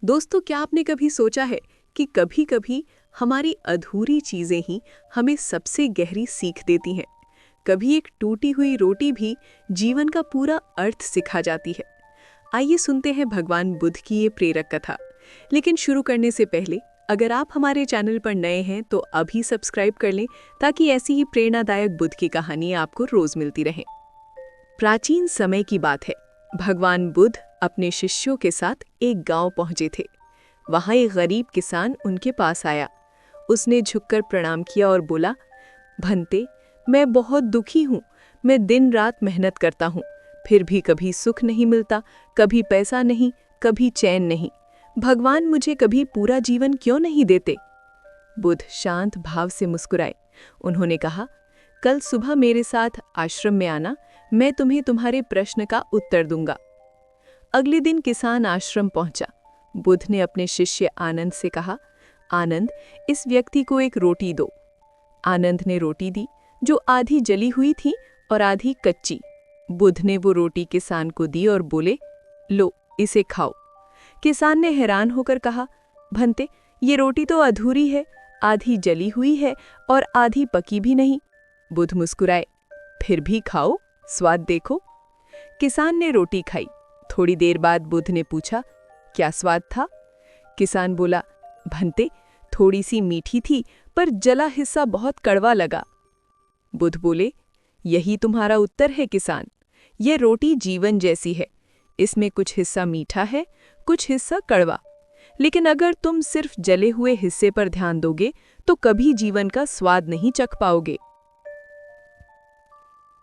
दोस्तों, क्या आपने कभी सोचा है कि कभी-कभी हमारी अधूरी चीजें ही हमें सबसे गहरी सीख देती हैं। कभी एक टूटी हुई रोटी भी जीवन का पूरा अर्थ सिखा जाती है। आइए सुनते हैं भगवान बुद्ध की ये प्रेरक कथा। लेकिन शुरू करने से पहले अगर आप हमारे चैनल पर नए हैं तो अभी सब्सक्राइब कर लें, ताकि ऐसी ही प्रेरणादायक बुद्ध की कहानियां आपको रोज मिलती रहें। प्राचीन समय की बात है। भगवान बुद्ध अपने शिष्यों के साथ एक गांव पहुंचे थे। वहां एक गरीब किसान उनके पास आया। उसने झुककर प्रणाम किया और बोला, भंते, मैं बहुत दुखी हूँ। मैं दिन रात मेहनत करता हूँ, फिर भी कभी सुख नहीं मिलता, कभी पैसा नहीं, कभी चैन नहीं। भगवान मुझे कभी पूरा जीवन क्यों नहीं देते? बुद्ध शांत भाव से मुस्कुराए। उन्होंने कहा, कल सुबह मेरे साथ आश्रम में आना, मैं तुम्हें तुम्हारे प्रश्न का उत्तर दूंगा। अगले दिन किसान आश्रम पहुंचा। बुद्ध ने अपने शिष्य आनंद से कहा, आनंद, इस व्यक्ति को एक रोटी दो। आनंद ने रोटी दी, जो आधी जली हुई थी और आधी कच्ची। बुद्ध ने वो रोटी किसान को दी और बोले, लो, इसे खाओ। किसान ने हैरान होकर कहा, भंते, ये रोटी तो अधूरी है, आधी जली हुई है और आधी पकी भी नहीं। बुद्ध मुस्कुराए, फिर भी खाओ, स्वाद देखो। किसान ने रोटी खाई। थोड़ी देर बाद बुद्ध ने पूछा, क्या स्वाद था? किसान बोला, भंते, थोड़ी सी मीठी थी, पर जला हिस्सा बहुत कड़वा लगा। बुद्ध बोले, यही तुम्हारा उत्तर है किसान। यह रोटी जीवन जैसी है। इसमें कुछ हिस्सा मीठा है, कुछ हिस्सा कड़वा। लेकिन अगर तुम सिर्फ जले हुए हिस्से पर ध्यान दोगे तो कभी जीवन का स्वाद नहीं चख पाओगे।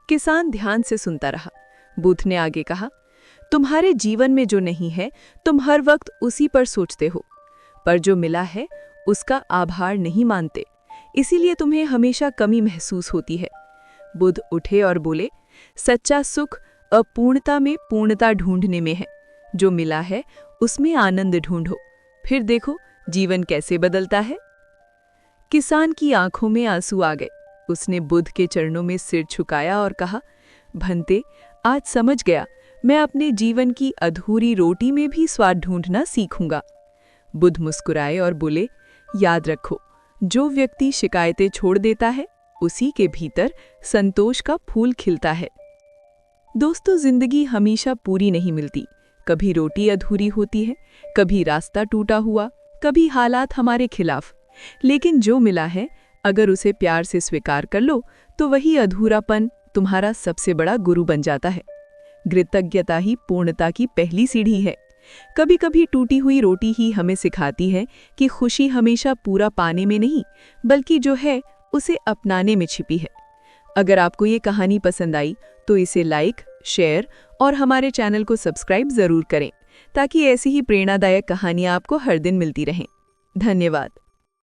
किसान ध्यान से सुनता रहा। बुद्ध ने आगे कहा, तुम्हारे जीवन में जो नहीं है, तुम हर वक्त उसी पर सोचते हो, पर जो मिला है उसका आभार नहीं मानते, इसीलिए तुम्हें हमेशा कमी महसूस होती है। बुद्ध उठे और बोले, सच्चा सुख अपूर्णता में पूर्णता ढूंढने में है। जो मिला है उसमें आनंद ढूंढो, फिर देखो जीवन कैसे बदलता है। किसान की आंखों में आंसू आ गए। उसने बुद्ध के चरणों में सिर झुकाया और कहा, भंते, आज समझ गया, मैं अपने जीवन की अधूरी रोटी में भी स्वाद ढूंढना सीखूंगा। बुद्ध मुस्कुराए और बोले, याद रखो, जो व्यक्ति शिकायतें छोड़ देता है उसी के भीतर संतोष का फूल खिलता है। दोस्तों, जिंदगी हमेशा पूरी नहीं मिलती। कभी रोटी अधूरी होती है, कभी रास्ता टूटा हुआ, कभी हालात हमारे खिलाफ। लेकिन जो मिला है, अगर उसे प्यार से स्वीकार कर लो तो वही अधूरापन तुम्हारा सबसे बड़ा गुरु बन जाता है। कृतज्ञता ही पूर्णता की पहली सीढ़ी है। कभी कभी टूटी हुई रोटी ही हमें सिखाती है कि खुशी हमेशा पूरा पाने में नहीं, बल्कि जो है उसे अपनाने में छिपी है। अगर आपको ये कहानी पसंद आई तो इसे लाइक, शेयर और हमारे चैनल को सब्सक्राइब जरूर करें, ताकि ऐसी ही प्रेरणादायक कहानियां आपको हर दिन मिलती रहें। धन्यवाद।